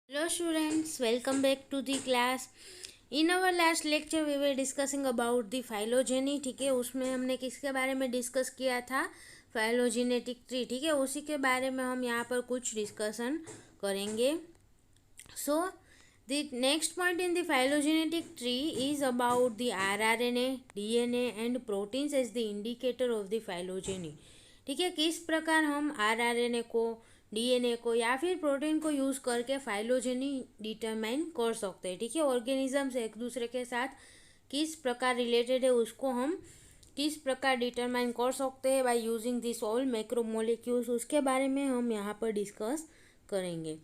Hello students, welcome back to the class. In our last lecture we were discussing about the phylogeny. ठीक है, उसमें हमने किसके बारे में डिस्कस किया था? Phylogenetic tree. ठीक है, उसी के बारे में हम यहाँ पर कुछ डिस्कशन करेंगे. So the next point in the phylogenetic tree is about the rRNA, DNA and proteins as the indicator of the phylogeny. ठीक है, किस प्रकार हम rRNA को, डीएनए को या फिर प्रोटीन को यूज़ करके फाइलोजेनी डिटरमाइन कर सकते हैं. ठीक है, ऑर्गेनिजम्स एक दूसरे के साथ किस प्रकार रिलेटेड है उसको हम किस प्रकार डिटरमाइन कर सकते हैं by using this all macromolecules, उसके बारे में हम यहाँ पर डिस्कस करेंगे.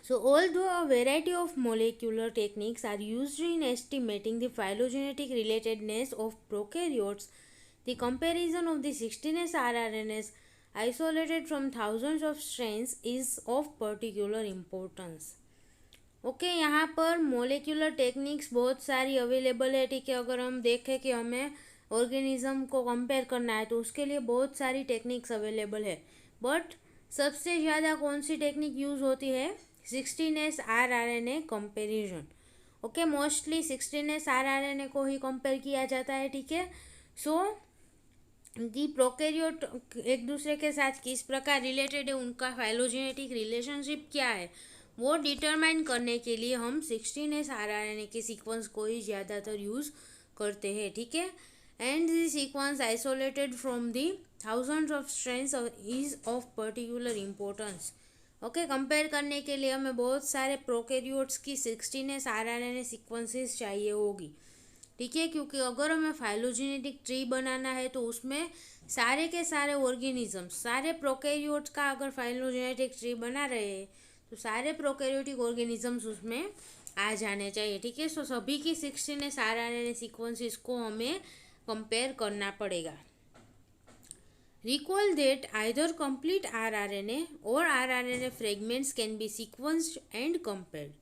So, although a variety of molecular techniques are used in estimating the phylogenetic relatedness of prokaryotes, the comparison of the 16S rRNAs isolated from thousands of strains is of particular importance. Okay यहाँ पर molecular techniques बहुत सारी available है. ठीक है, अगर हम देखें कि हमें ऑर्गेनिज्म को कंपेयर करना है तो उसके लिए बहुत सारी टेक्निक्स अवेलेबल है. बट सबसे ज़्यादा कौन सी टेक्निक यूज़ होती है? 16S rRNA comparison. Okay, mostly 16S rRNA को ही कंपेयर किया जाता है. ठीक है, सो दी प्रोकैरियोट एक दूसरे के साथ किस प्रकार रिलेटेड है, उनका फाइलोजेनेटिक रिलेशनशिप क्या है, वो डिटरमाइन करने के लिए हम 16S rRNA के सीक्वेंस को ही ज़्यादातर यूज़ करते हैं. ठीक है, and the sequence isolated from the thousands of strains is of particular importance. Okay, compare करने के लिए हमें बहुत सारे प्रोकैरियोट्स की 16S rRNA सीक्वेंसेस चाहिए होगी. ठीक है, क्योंकि अगर हमें फाइलोजेनेटिक ट्री बनाना है तो उसमें सारे के सारे ऑर्गेनिजम्स, सारे प्रोकैरियोट्स का अगर फाइलोजेनेटिक ट्री बना रहे हैं तो सारे प्रोकैरियोटिक ऑर्गेनिजम्स उसमें आ जाने चाहिए. ठीक है, सो सभी की 16S rRNA सीक्वेंसेस को हमें कंपेयर करना पड़ेगा. Recall that either complete rRNA or rRNA fragments can be sequenced and compared.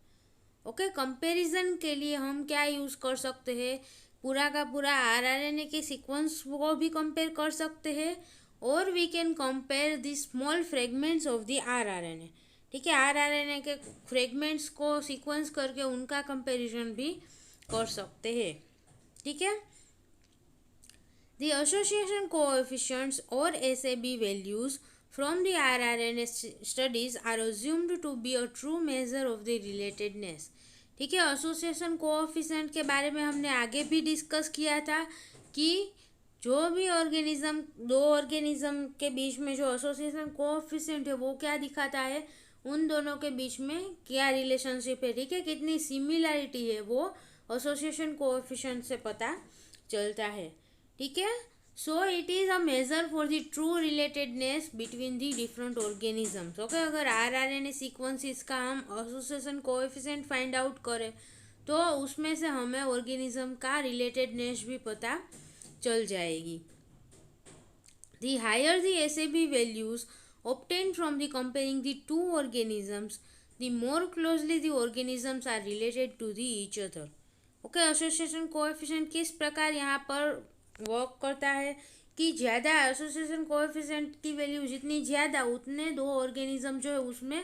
Okay, comparison के लिए हम क्या यूज़ कर सकते हैं? पूरा का पूरा rRNA के सीक्वेंस को भी कंपेयर कर सकते हैं और we can compare the small fragments of the rRNA. ठीक है, rRNA के फ्रेगमेंट्स को सीक्वेंस करके उनका कंपैरिजन भी कर सकते हैं. ठीक है, the association coefficients or SAB values from the rRNA studies are assumed to be a true measure of the relatedness. ठीक है, एसोसिएशन कोएफिशिएंट के बारे में हमने आगे भी डिस्कस किया था कि जो भी ऑर्गेनिज्म, दो ऑर्गेनिज्म के बीच में जो एसोसिएशन कोएफिशिएंट है वो क्या दिखाता है, उन दोनों के बीच में क्या रिलेशनशिप है. ठीक है, कितनी सिमिलरिटी है वो एसोसिएशन कोएफिशिएंट से पता चलता है. ठीक है, so it is a measure for the true relatedness between the different organisms. Okay, अगर rRNA सीक्वेंसेस का हम एसोसिएशन कोएफिशिएंट फाइंड आउट करें तो उसमें से हमें ऑर्गेनिज्म का रिलेटेडनेस भी पता चल जाएगी. The higher the SAB values obtained from the comparing the two organisms, the more closely the organisms are related to the each other. Okay, association coefficient किस प्रकार यहाँ पर वर्क करता है कि ज़्यादा एसोसिएशन कोएफिशिएंट की वैल्यू जितनी ज़्यादा उतने दो ऑर्गेनिज्म जो है उसमें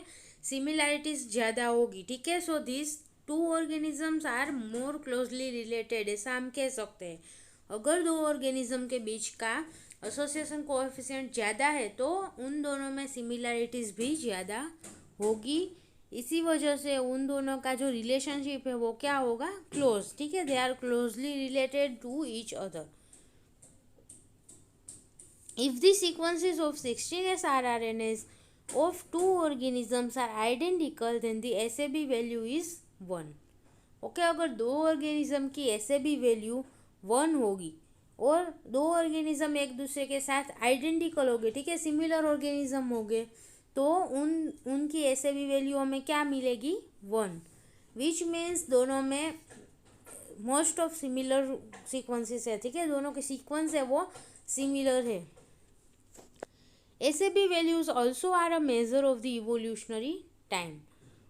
सिमिलैरिटीज ज़्यादा होगी. ठीक है, so this two organisms are more closely related, ऐसा हम कह सकते हैं. अगर दो ऑर्गेनिज्म के बीच का एसोसिएशन कोएफिशिएंट ज़्यादा है तो उन दोनों में सिमिलैरिटीज़ भी ज़्यादा होगी. इसी वजह से उन दोनों का जो रिलेशनशिप है वो क्या होगा? क्लोज. ठीक है, they are closely related to each other. If the sequences of 16S rRNAs of two organisms are identical, then the SAB value is 1. Okay, अगर दो ऑर्गेनिज्म की SAB वैल्यू 1 होगी और दो ऑर्गेनिज्म एक दूसरे के साथ आइडेंटिकल हो गए, ठीक है, सिमिलर ऑर्गेनिज्म हो गए, तो उनकी SAB वैल्यू हमें क्या मिलेगी? 1. विच मीन्स दोनों में मोस्ट ऑफ सिमिलर सीक्वेंसेस है. ठीक है, दोनों के सीक्वेंस है वो सिमिलर है. SAB values also are a measure of the evolutionary time.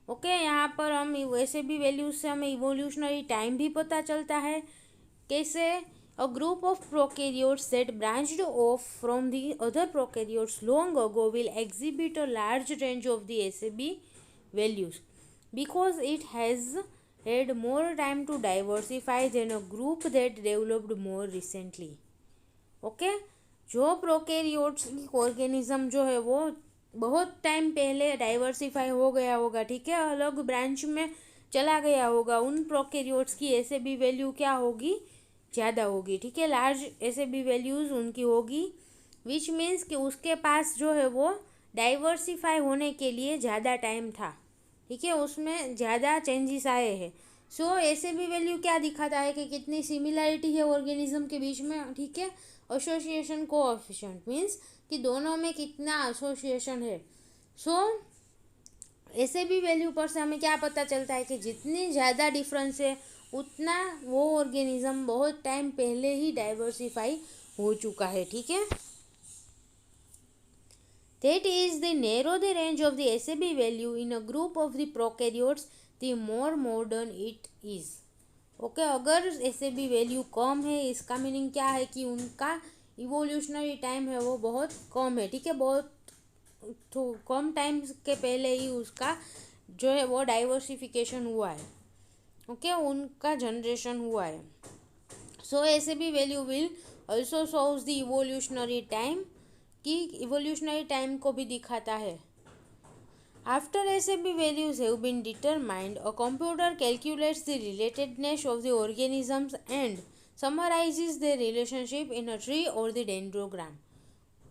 Okay, यहाँ पर हम SAB वैल्यूज से हमें इवोल्यूशनरी टाइम भी पता चलता है. कैसे? A group of prokaryotes that branched off from the other prokaryotes long ago will exhibit a large range of the SAB values. because it has had more time to diversify than a group that developed more recently. Okay, जो prokaryotic organism जो है वो बहुत time पहले diversify हो गया होगा, ठीक है, अलग ब्रांच में चला गया होगा, उन प्रोकैरियोट्स की ऐसे भी वैल्यू क्या होगी, ज़्यादा होगी, ठीक है, लार्ज ऐसे भी वैल्यूज़ उनकी होगी, विच मीन्स कि उसके पास जो है वो डाइवर्सिफाई होने के लिए ज़्यादा टाइम था, ठीक है, उसमें ज़्यादा चेंजेस आए हैं. सो ऐसे भी वैल्यू क्या दिखाता है कि कितनी सिमिलैरिटी है ऑर्गेनिज्म के बीच में, ठीक है. एसोसिएशन कोएफिशिएंट मीन्स कि दोनों में कितना एसोसिएशन है. सो ऐसे भी वैल्यू पर से हमें क्या पता चलता है कि जितनी ज़्यादा डिफरेंस है उतना वो ऑर्गेनिज्म बहुत टाइम पहले ही डाइवर्सिफाई हो चुका है, ठीक है. That is, the narrower the range of the SAB value in a group of the prokaryotes, the more modern it is. Okay, अगर SAB वैल्यू कम है, इसका मीनिंग क्या है कि उनका इवोल्यूशनरी टाइम है वो बहुत कम है, ठीक है, बहुत कम टाइम के पहले ही उसका जो है वो डाइवर्सिफिकेशन हुआ है, ओके, उनका जनरेशन हुआ है. So SAB value will also shows the evolutionary time, कि इवोल्यूशनरी टाइम को भी दिखाता है. After SAB values have been determined, a computer calculates the relatedness of the organisms and summarises the relationship in a tree और the dendrogram.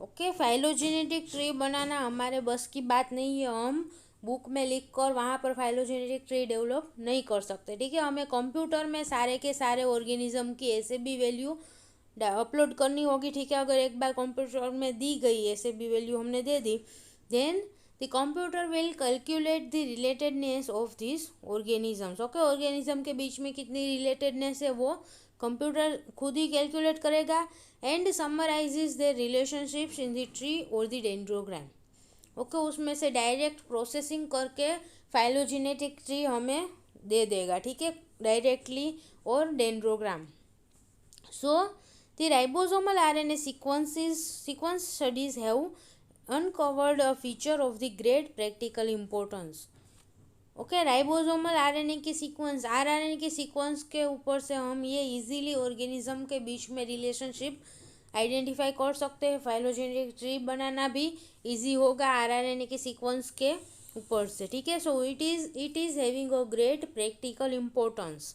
Okay, phylogenetic tree बनाना हमारे बस की बात नहीं है, हम बुक में लिख कर वहाँ पर फाइलोजेनेटिक ट्री डेवलप नहीं कर सकते, ठीक है. हमें कंप्यूटर में सारे के सारे ऑर्गेनिज्म की SAB वैल्यू अपलोड करनी होगी, ठीक है. अगर एक बार कंप्यूटर में दी गई SAB वैल्यू हमने दे दी, then the computer will calculate the relatedness of this organisms. Okay, organism के बीच में कितनी रिलेटेडनेस है वो कंप्यूटर खुद ही कैलकुलेट करेगा and summarises the relationships in the tree और द डेंड्रोग्राम. ओके, उसमें से डायरेक्ट प्रोसेसिंग करके फाइलोजेनेटिक ट्री हमें दे देगा, ठीक है, डायरेक्टली, और dendrogram. So the ribosomal RNA sequence studies have uncovered a feature of the great practical importance. Okay, ribosomal RNA की सीक्वेंस, आरएनए की सीक्वेंस के ऊपर से हम ये इजीली ऑर्गेनिज्म के बीच में रिलेशनशिप आइडेंटिफाई कर सकते हैं. फाइलोजेनेटिक ट्री बनाना भी इजी होगा आरएनए की सीक्वेंस के ऊपर से, ठीक है. So it is having a great practical importance.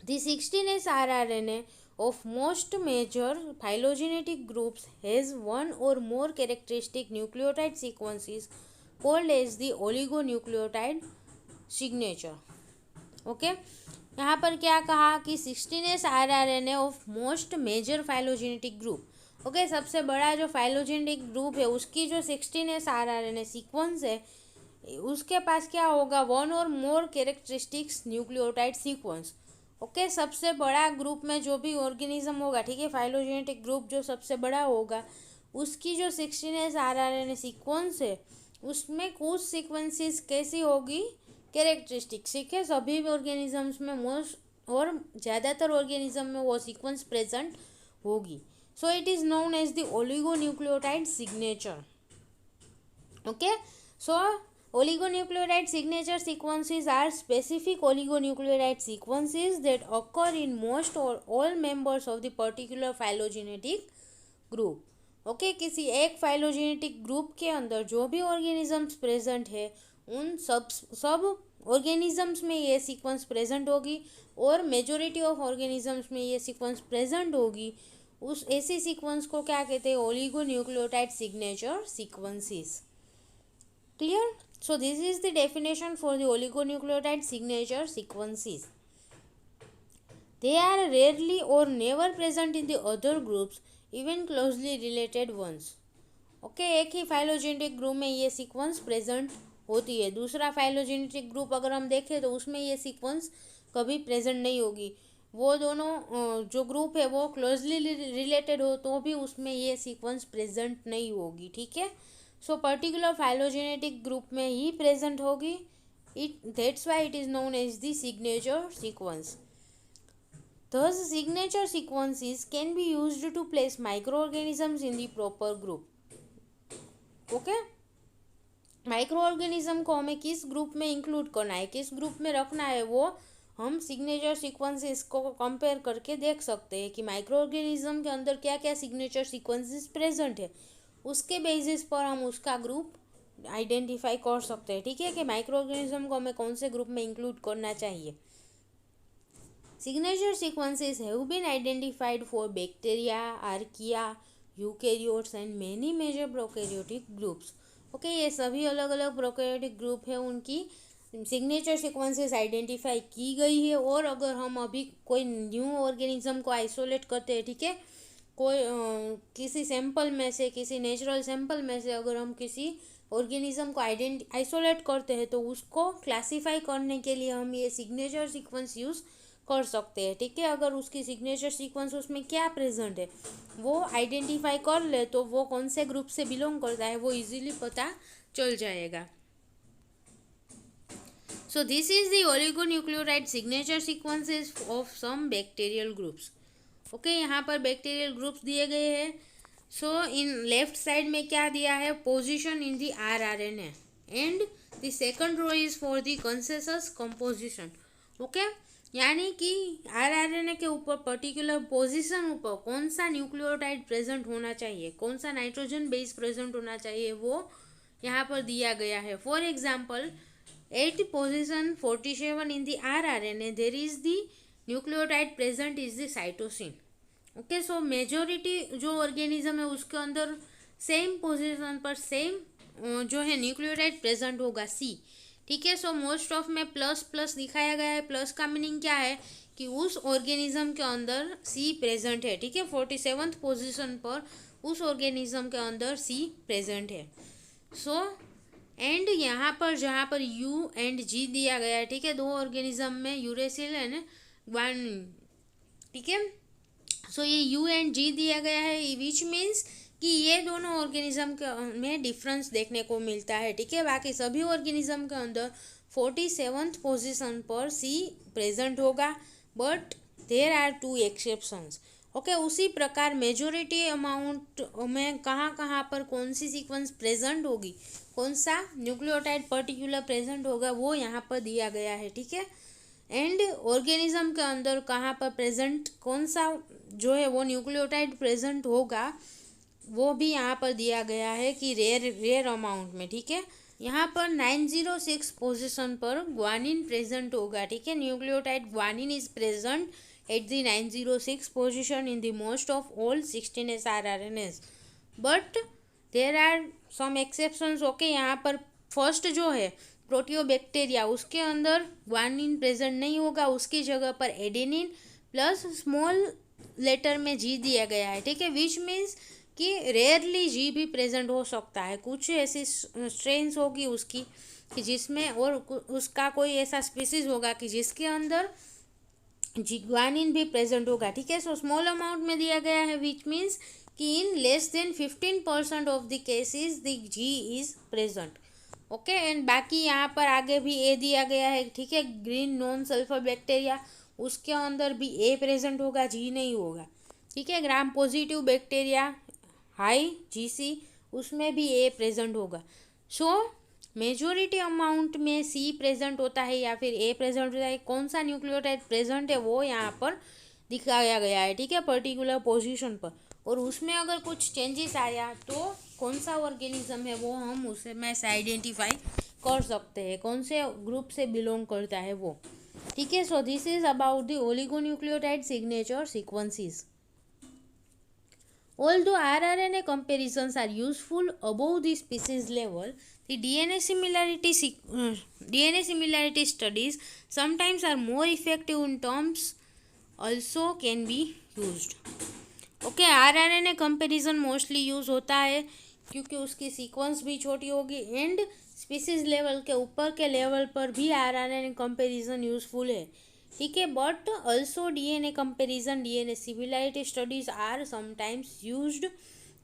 The 16S rRNA of most major phylogenetic groups has one or more characteristic nucleotide sequences called as the oligonucleotide signature. Okay, यहाँ पर क्या कहा कि 16S rRNA of most major phylogenetic group. Okay, सबसे बड़ा जो phylogenetic group है उसकी जो 16S rRNA सीक्वेंस है उसके पास क्या होगा, वन और मोर कैरेक्टरिस्टिक्स न्यूक्लियोटाइड सीक्वेंस. ओके, सबसे बड़ा ग्रुप में जो भी ऑर्गेनिज्म होगा, ठीक है, फाइलोजेनेटिक ग्रुप जो सबसे बड़ा होगा उसकी जो 16S rRNA सीक्वेंस है उसमें कुछ सीक्वेंसेस कैसी होगी, कैरेक्टरिस्टिक, ठीक है, सभी ऑर्गेनिजम्स में मोस्ट और ज़्यादातर ऑर्गेनिज्म में वो सीक्वेंस प्रेजेंट होगी. So it is known as the oligonucleotide signature. Okay, so oligonucleotide signature sequences are specific oligonucleotide sequences that occur in most or all members of the particular phylogenetic group. Okay, किसी एक phylogenetic group के अंदर जो भी organisms present है उन सब organisms में ये सीक्वेंस प्रेजेंट होगी और मेजोरिटी ऑफ ऑर्गेनिजम्स में ये सीक्वेंस प्रेजेंट होगी. उस ऐसी सीक्वेंस को क्या कहते हैं, oligonucleotide signature sequences. Clear? So this is the definition for the oligonucleotide signature sequences. They are rarely or never present in the other groups, even closely related ones. Okay, एक ही phylogenetic group में ये sequence present होती है, दूसरा phylogenetic group अगर हम देखें तो उसमें ये सीक्वेंस कभी प्रेजेंट नहीं होगी. वो दोनों जो ग्रुप है वो क्लोजली रिलेटेड हो तो भी उसमें ये सीक्वेंस प्रेजेंट नहीं होगी, ठीक है. सो पर्टिकुलर फाइलोजेनेटिक ग्रुप में ही प्रेजेंट होगी. That's why it is known as the signature sequence. Thus, signature sequences can be used to place microorganisms in the proper group. Okay? Micro organism को हमें किस ग्रुप में include करना है, किस ग्रुप में रखना है, वो हम सिग्नेचर सीक्वेंसेस को कंपेयर करके देख सकते हैं कि माइक्रो ऑर्गेनिज्म के अंदर क्या क्या सिग्नेचर सीक्वेंसेस प्रेजेंट है। उसके बेसिस पर हम उसका ग्रुप आइडेंटिफाई कर सकते हैं, ठीक है, कि माइक्रो ऑर्गेनिज्म को हमें कौन से ग्रुप में इंक्लूड करना चाहिए। Signature sequences have been identified for bacteria, archaea, eukaryotes and many major prokaryotic groups. Okay, ये सभी अलग अलग प्रोकैरियोटिक ग्रुप है, उनकी सिग्नेचर सीक्वेंसेस आइडेंटिफाई की गई है। और अगर हम अभी कोई न्यू ऑर्गेनिज्म को आइसोलेट करते हैं, ठीक है, कोई किसी सैंपल में से, किसी नेचुरल सैंपल में से अगर हम किसी ऑर्गेनिज्म को आइसोलेट करते हैं, तो उसको क्लासीफाई करने के लिए हम ये सिग्नेचर सीक्वेंस यूज़ कर सकते हैं, ठीक है। अगर उसकी सिग्नेचर सीक्वेंस उसमें क्या प्रेजेंट है वो आइडेंटिफाई कर ले, तो वो कौन से ग्रुप से बिलोंग करता है वो इजीली पता चल जाएगा। So this is the oligonucleotide signature sequences of some bacterial groups. Okay, यहाँ पर बैक्टीरियल ग्रुप्स दिए गए हैं। सो इन लेफ्ट साइड में क्या दिया है, position in the rRNA and the second row is for the consensus composition. Okay, यानी कि rRNA के ऊपर पर्टिकुलर पोजीशन ऊपर कौन सा न्यूक्लियोटाइड प्रेजेंट होना चाहिए, कौन सा नाइट्रोजन बेस प्रेजेंट होना चाहिए, वो यहाँ पर दिया गया है। For example, at position 47 in the rRNA there is the nucleotide present is the cytosine. Okay, so majority जो ऑर्गेनिज्म है उसके अंदर सेम पोजीशन पर सेम जो है न्यूक्लियोटाइड प्रेजेंट होगा, सी, ठीक है। सो मोस्ट ऑफ में प्लस प्लस दिखाया गया है। प्लस का मीनिंग क्या है कि उस ऑर्गेनिज्म के अंदर सी प्रेजेंट है, ठीक है, 47th पोजीशन पर उस ऑर्गेनिज्म के अंदर सी प्रेजेंट है। सो एंड यहाँ पर जहाँ पर यू एंड जी दिया गया है, ठीक है, दो ऑर्गेनिज्म में यूरेसिल एंड ग्वानिन, ठीक है। सो ये यू एंड जी दिया गया है, विच मीन्स कि ये दोनों ऑर्गेनिज्म के में डिफरेंस देखने को मिलता है, ठीक है। बाकी सभी ऑर्गेनिज्म के अंदर 47th पोजीशन पर सी प्रेजेंट होगा, but there are two exceptions. Okay, उसी प्रकार मेजोरिटी अमाउंट में कहाँ कहाँ पर कौन सी सीक्वेंस प्रेजेंट होगी, कौन सा न्यूक्लियोटाइड पर्टिकुलर प्रेजेंट होगा, वो यहाँ पर दिया गया है, ठीक है। एंड ऑर्गेनिज्म के अंदर कहाँ पर प्रेजेंट कौन सा जो है वो न्यूक्लियोटाइड प्रेजेंट होगा, वो भी यहाँ पर दिया गया है कि रेयर अमाउंट में, ठीक है। यहाँ पर 906 पोजीशन पर ग्वानिन प्रेजेंट होगा, ठीक है। Nucleotide guanine is present at the 906 position in the most of all 16s rRNAs, but there are some exceptions. Okay, यहाँ पर फर्स्ट जो है प्रोटियोबैक्टीरिया, उसके अंदर ग्वानिन प्रेजेंट नहीं होगा, उसकी जगह पर एडेनिन प्लस स्मॉल लेटर में जी दिया गया है, ठीक है, विच मीन्स कि रेयरली जी भी प्रेजेंट हो सकता है। कुछ ऐसी स्ट्रेन्स होगी उसकी कि जिसमें, और उसका कोई ऐसा स्पीसीज होगा कि जिसके अंदर ग्वानिन भी प्रेजेंट होगा, ठीक है। सो स्मॉल अमाउंट में दिया गया है, विच मीन्स कि in less than 15% of the cases the G is present. Okay, and बाकी यहाँ पर आगे भी ए दिया गया है, ठीक है। ग्रीन नॉन सल्फर बैक्टीरिया, उसके अंदर भी ए प्रेजेंट होगा, जी नहीं होगा, ठीक है। Gram positive bacteria high GC, उसमें भी ए प्रेजेंट होगा। सो मेजोरिटी अमाउंट में सी प्रेजेंट होता है या फिर ए प्रेजेंट होता है, कौन सा न्यूक्लियोटाइड प्रेजेंट है वो यहाँ पर दिखाया गया है, ठीक है, पर्टिकुलर पोजीशन पर। और उसमें अगर कुछ चेंजेस आया तो कौन सा ऑर्गेनिज्म है वो हम उसे में से आइडेंटिफाई कर सकते हैं, कौन से ग्रुप से बिलोंग करता है वो, ठीक है। So this is about the oligonucleotide signature sequences. Although rRNA comparisons are useful above the species level, the DNA similarity studies sometimes are more effective in terms also can be used. Okay, rRNA comparison mostly use होता है क्योंकि उसकी sequence भी छोटी होगी and species level के ऊपर के लेवल पर भी rRNA कंपेरिजन यूज़फुल है, ठीक है। But also DNA comparison, DNA similarity studies are sometimes used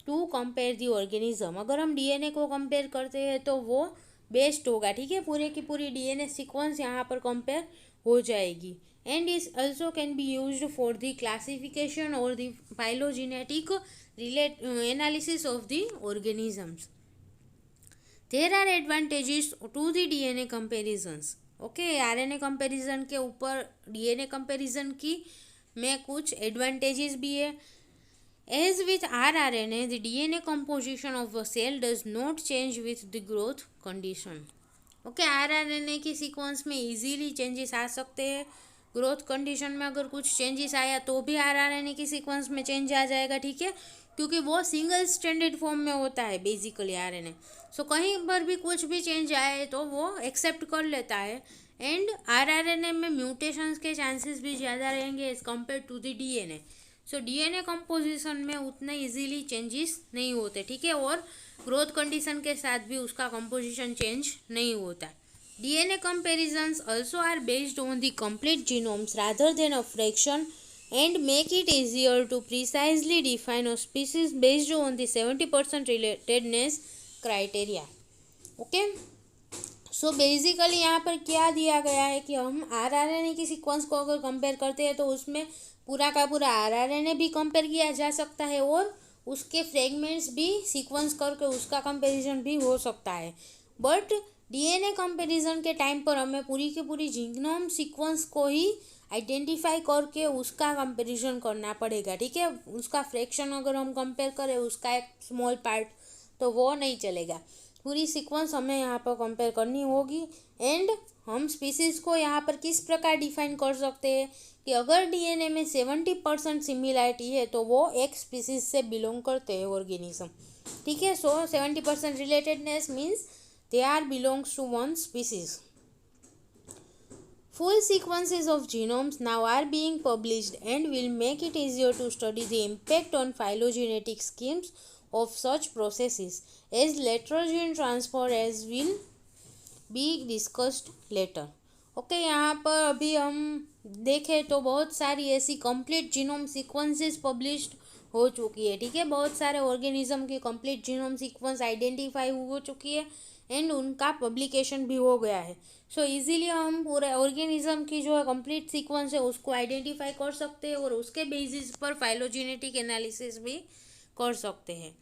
to compare the organism. अगर हम डीएनए को कंपेयर करते हैं तो वो बेस्ट होगा, ठीक है, पूरे की पूरी डीएनए सीक्वेंस यहाँ पर कंपेयर हो जाएगी। And is also can be used for the classification और the phylogenetic analysis of the organisms. There are advantages to the DNA comparisons. Okay, RNA comparison के ऊपर डीएनए कंपेरिजन की में कुछ एडवांटेजेस भी है। As with rRNA, the DNA composition of a cell does not change with the growth condition. Okay, rRNA की sequence में easily changes आ सकते हैं। ग्रोथ कंडीशन में अगर कुछ चेंजेस आया तो भी आरआरएनए की सीक्वेंस में चेंज आ जाएगा, ठीक है, क्योंकि वो सिंगल स्टैंडर्ड फॉर्म में होता है बेसिकली आरएनए। सो कहीं पर भी कुछ भी चेंज आए तो वो एक्सेप्ट कर लेता है। एंड आरआरएनए में म्यूटेशंस के चांसेस भी ज़्यादा रहेंगे as compare to the DNA. So DNA composition में उतने इजीली चेंजेस नहीं होते, ठीक है, और ग्रोथ कंडीशन के साथ भी उसका कंपोजिशन चेंज नहीं होता। DNA comparisons also are based on the complete genomes rather than a fraction and make it easier to precisely define a species based on the 70% relatedness criteria. Okay, so basically यहाँ पर क्या दिया गया है कि हम आरआरएनए की sequence को अगर कंपेयर करते हैं तो उसमें पूरा का पूरा आरआरएनए भी कंपेयर किया जा सकता है और उसके फ्रेगमेंट्स भी सीक्वेंस करके उसका कंपैरिजन भी हो सकता है। बट डीएनए कंपैरिजन के टाइम पर हमें पूरी की पूरी जीनोम सीक्वेंस को ही आइडेंटिफाई करके उसका कंपैरिजन करना पड़ेगा, ठीक है। उसका फ्रैक्शन अगर हम कंपेयर करें, उसका एक स्मॉल पार्ट, तो वो नहीं चलेगा। पूरी सीक्वेंस हमें यहाँ पर कंपेयर करनी होगी। एंड हम स्पीसीज़ को यहाँ पर किस प्रकार डिफाइन कर सकते हैं कि अगर डीएनए में 70% सिमिलरिटी है तो वो एक स्पीसीज से बिलोंग करते हैं ऑर्गेनिज्म, ठीक है। So 70% relatedness means they are belongs to one species. Full sequences of genomes now are being published and will make it easier to study the impact on phylogenetic schemes of such processes as lateral gene transfer as will be discussed later. Okay, यहाँ पर अभी हम देखें तो बहुत सारी ऐसी complete genome sequences published हो चुकी है, ठीक है। बहुत सारे ऑर्गेनिज्म की कंप्लीट जीनोम सीक्वेंस आइडेंटिफाई हो चुकी है एंड उनका पब्लिकेशन भी हो गया है। सो इजीली हम पूरे ऑर्गेनिज्म की जो है कंप्लीट सीक्वेंस है उसको आइडेंटिफाई कर सकते हैं और उसके बेसिस पर फाइलोजेनेटिक एनालिसिस भी कर सकते हैं।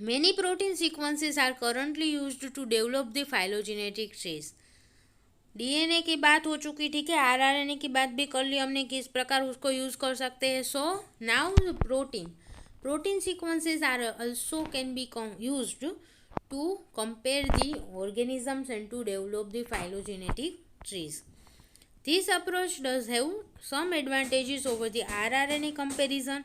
Many protein sequences are currently used to develop the phylogenetic trees. DNA की बात हो चुकी, ठीक है, आरआरएनए की बात भी कर ली हमने किस प्रकार उसको यूज़ कर सकते हैं। So now protein sequences are also can be used to compare the organisms and to develop the phylogenetic trees. This approach does have some advantages over the rRNA comparison.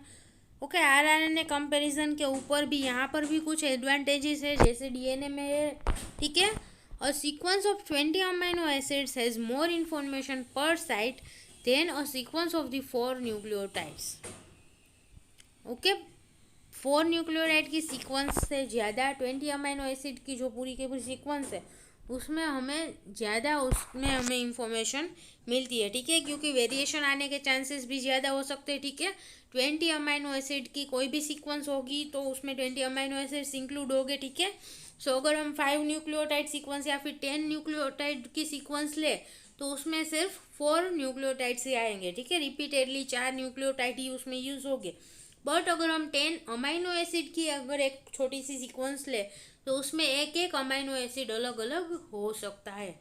Okay, rRNA comparison के ऊपर भी यहाँ पर भी कुछ advantages है जैसे DNA में है, ठीक है। A sequence of 20 amino acids has more information per site than a sequence of the 4 nucleotides. Okay, 4 nucleotide की सीक्वेंस से ज़्यादा 20 अमीनो एसिड की जो पूरी की पूरी सीक्वेंस है उसमें हमें ज़्यादा उसमें हमें इंफॉर्मेशन मिलती है, ठीक है, क्योंकि वेरिएशन आने के चांसेस भी ज़्यादा हो सकते हैं, ठीक है। 20 अमीनो एसिड की कोई भी सीक्वेंस होगी तो उसमें 20 अमीनो एसिड्स इंक्लूड होंगे, ठीक है। सो अगर हम 5 न्यूक्लियोटाइड सीक्वेंस या फिर 10 न्यूक्लियोटाइड की सीक्वेंस ले तो उसमें सिर्फ 4 न्यूक्लियोटाइड्स ही आएंगे, ठीक है। रिपीटेडली 4 न्यूक्लियोटाइड ही उसमें यूज़ होंगे। बट अगर हम 10 अमीनो एसिड की अगर एक छोटी सी सीक्वेंस ले तो उसमें एक एक अमीनो एसिड अलग अलग हो सकता है,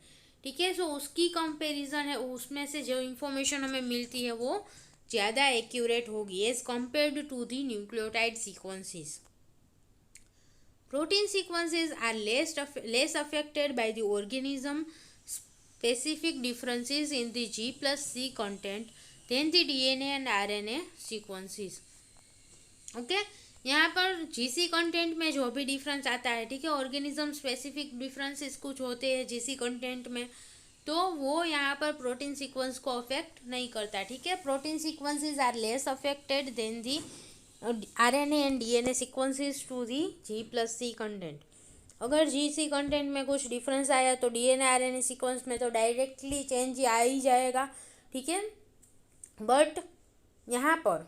ठीक है। सो उसकी कंपैरिजन है, उसमें से जो इंफॉर्मेशन हमें मिलती है वो ज़्यादा एक्यूरेट होगी as compared to the nucleotide sequences. Protein sequences are less affected by the organism specific differences in the G plus C content than the DNA and RNA sequences. Okay, यहाँ पर GC content में जो भी difference आता है, ठीक है, organism specific differences कुछ होते हैं जीसी कंटेंट में, तो वो यहाँ पर प्रोटीन सीक्वेंस को अफेक्ट नहीं करता, ठीक है। Protein sequences are less affected than the RNA and DNA sequences to the G plus C content. अगर GC कंटेंट में कुछ डिफरेंस आया तो DNA RNA सीक्वेंस में तो डायरेक्टली चेंज आ ही जाएगा, ठीक है। बट यहाँ पर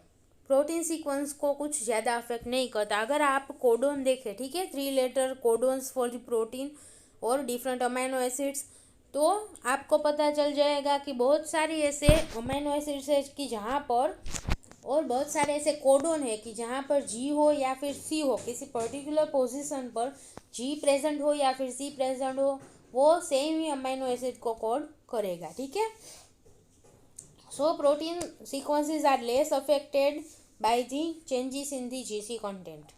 प्रोटीन सीक्वेंस को कुछ ज़्यादा अफेक्ट नहीं करता। अगर आप कोडोन देखें, ठीक है, 3 letter codons for the protein और डिफरेंट अमीनो एसिड्स, तो आपको पता चल जाएगा कि बहुत सारी ऐसे अमीनो एसिड्स है कि जहाँ पर और बहुत सारे ऐसे कोडोन है कि जहाँ पर जी हो या फिर सी हो किसी पर्टिकुलर पोजीशन पर, जी प्रेजेंट हो या फिर सी प्रेजेंट हो, वो सेम ही अमाइनो एसिड को कोड करेगा, ठीक है। So protein sequences are less affected by the changes in the GC content.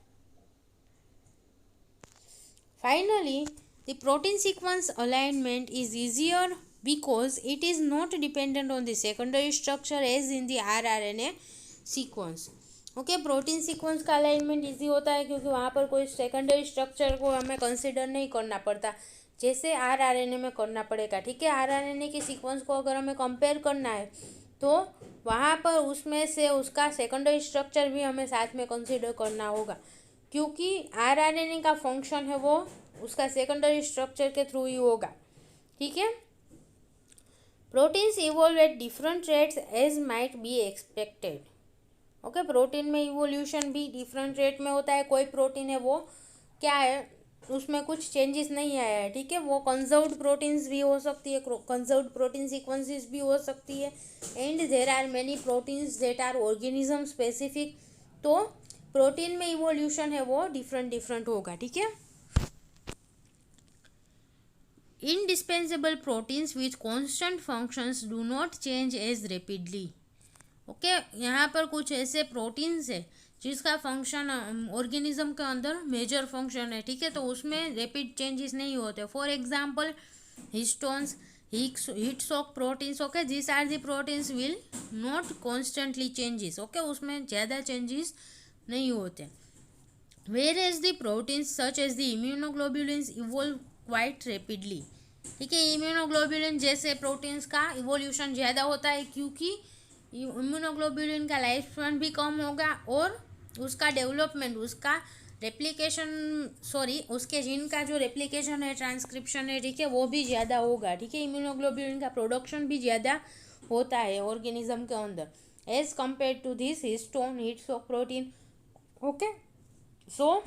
Finally, the protein sequence alignment is easier because it is not dependent on the secondary structure as in the rRNA sequence. Okay, protein sequence का alignment easy होता है क्योंकि वहाँ पर कोई secondary structure को हमें consider नहीं करना पड़ता जैसे आरआरएनए में करना पड़ेगा, ठीक है। आरआरएनए के सीक्वेंस को अगर हमें कंपेयर करना है तो वहाँ पर उसमें से उसका सेकेंडरी स्ट्रक्चर भी हमें साथ में कंसिडर करना होगा क्योंकि आरआरएनए का फंक्शन है वो उसका सेकेंडरी स्ट्रक्चर के थ्रू ही होगा, ठीक है। Proteins evolve at different rates as might be expected. Okay, protein में इवोल्यूशन भी डिफरेंट रेट में होता है। कोई प्रोटीन है वो क्या है, उसमें कुछ चेंजेस नहीं आया है, ठीक है। वो कंजर्व्ड प्रोटीन्स भी हो सकती है, कंजर्व्ड प्रोटीन सीक्वेंसेस भी हो सकती है, and there are many proteins that are organism specific. तो प्रोटीन में इवोल्यूशन है वो डिफरेंट होगा, ठीक है। Indispensable proteins with constant functions do not change as rapidly. Okay, यहाँ पर कुछ ऐसे प्रोटीन्स है जिसका फंक्शन ऑर्गेनिज्म के अंदर मेजर फंक्शन है, ठीक है, तो उसमें रैपिड चेंजेस नहीं होते. For example histones, heat shock proteins. Okay, this are the proteins will not constantly changes. Okay, उसमें ज़्यादा चेंजेस नहीं होते. Whereas the proteins such as the immunoglobulins evolve quite rapidly. ठीक है, इम्यूनोग्लोबुलिन जैसे proteins का इवोल्यूशन ज़्यादा होता है क्योंकि इम्यूनोग्लोबुलिन का लाइफ स्पैन भी कम होगा और उसका डेवलपमेंट, उसका रेप्लिकेशन, उसके जीन का जो रेप्लिकेशन है, ट्रांसक्रिप्शन है, ठीक है, वो भी ज़्यादा होगा, ठीक है। इम्यूनोग्लोबुलिन का प्रोडक्शन भी ज़्यादा होता है ऑर्गेनिज्म के अंदर as compare to this histone heat shock protein. Okay, so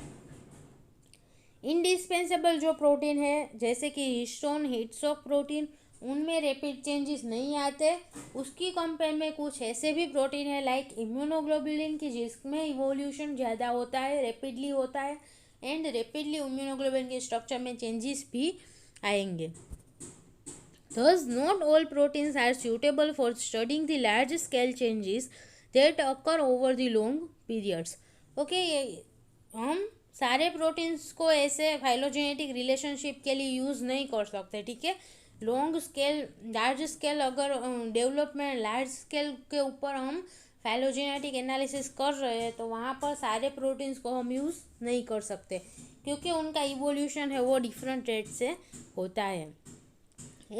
indispensable जो प्रोटीन है जैसे कि हिस्टोन हीट शॉक प्रोटीन, उनमें रैपिड चेंजेस नहीं आते. उसकी कंपेयर में कुछ ऐसे भी प्रोटीन है लाइक इम्यूनोग्लोबुलिन की जिसमें इवोल्यूशन ज़्यादा होता है, रैपिडली होता है, एंड रैपिडली इम्यूनोग्लोबुलिन के स्ट्रक्चर में चेंजेस भी आएंगे. Thus, not all proteins are suitable for studying the large scale changes that occur over the long periods. Okay, हम सारे प्रोटीन्स को ऐसे फाइलोजेनेटिक रिलेशनशिप के लिए यूज़ नहीं कर सकते, ठीक है। लॉन्ग स्केल, लार्ज स्केल अगर डेवलपमेंट लार्ज स्केल के ऊपर हम फाइलोजेनेटिक एनालिसिस कर रहे हैं तो वहाँ पर सारे प्रोटीन्स को हम यूज़ नहीं कर सकते क्योंकि उनका इवोल्यूशन है वो डिफरेंट रेट से होता है.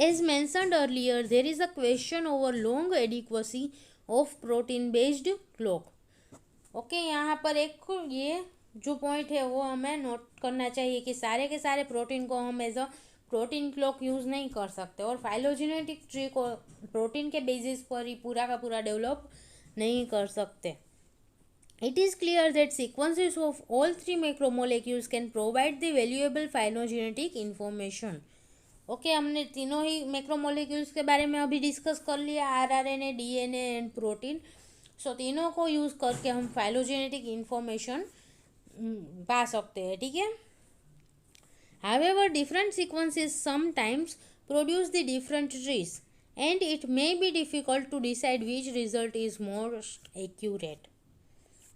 As mentioned earlier, there is a question over long adequacy of protein based clock. Okay, यहाँ पर एक ये जो पॉइंट है वो हमें नोट करना चाहिए कि सारे के सारे प्रोटीन को हम as a protein clock use नहीं कर सकते और फाइलोजेनेटिक ट्री को प्रोटीन के बेसिस पर ही पूरा का पूरा डेवलप नहीं कर सकते. It is clear that sequences of all three macromolecules can provide the valuable phylogenetic information. Okay, हमने तीनों ही मैक्रोमोलिक्यूल्स के बारे में अभी डिस्कस कर लिया, आरआरएनए, डीएनए एंड प्रोटीन. सो तीनों को यूज़ करके हम फाइलोजेनेटिक इंफॉर्मेशन पा सकते हैं, ठीक है. However different sequences sometimes produce the different trees and it may be difficult to decide which result is most accurate.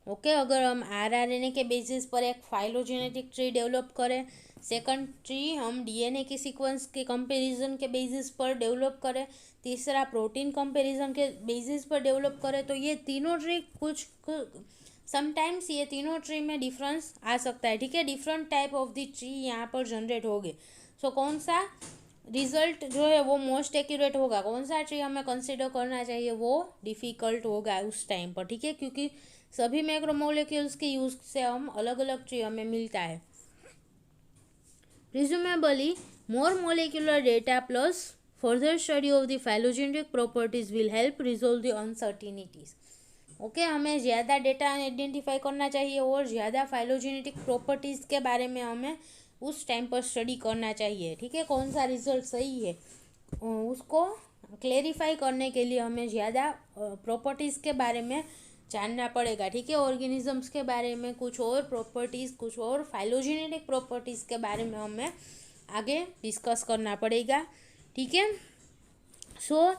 Okay, अगर हम आरआरएनए के बेसिस पर एक फाइलोजेनेटिक ट्री डेवलप करें, सेकंड ट्री हम डीएनए की सीक्वेंस के कंपैरिजन के बेसिस पर डेवलप करें, तीसरा प्रोटीन कंपैरिजन के बेसिस पर डेवलप करें, तो ये तीनों ट्री कुछ समटाइम्स ये तीनों ट्री में डिफरेंस आ सकता है, ठीक है. Different type of the tree यहाँ पर जनरेट होंगे. सो कौन सा रिजल्ट जो है वो मोस्ट एक्यूरेट होगा, कौन सा ट्री हमें कंसिडर करना चाहिए, वो डिफ़िकल्ट होगा उस टाइम पर, ठीक है, क्योंकि सभी मैक्रोमोलेक्यूल्स के यूज़ से हम अलग अलग ट्री हमें मिलता है. Presumably, more molecular data plus further study of the phylogenetic properties will help resolve the uncertainties. Okay, हमें ज़्यादा डेटा आइडेंटिफाई करना चाहिए और ज़्यादा फाइलोजेनेटिक प्रॉपर्टीज़ के बारे में हमें उस टाइम पर स्टडी करना चाहिए, ठीक है. कौन सा रिजल्ट सही है उसको क्लेरिफाई करने के लिए हमें ज़्यादा प्रॉपर्टीज़ के बारे में जानना पड़ेगा, ठीक है। ऑर्गेनिजम्स के बारे में कुछ और प्रॉपर्टीज़, कुछ और फाइलोजेनेटिक प्रॉपर्टीज़ के बारे में हमें आगे डिस्कस करना पड़ेगा, ठीक है। So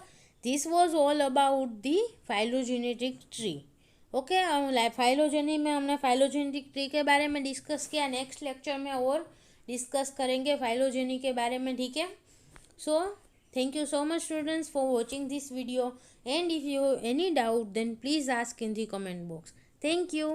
this was all about the phylogenetic tree. Okay, phylogeny में हमने फाइलोजेनेटिक ट्री के बारे में डिस्कस किया। नेक्स्ट लेक्चर में और डिस्कस करेंगे फाइलोजेनी के बारे में, ठीक है। सो thank you so much students for watching this video, and if you have any doubt then please ask in the comment box. Thank you.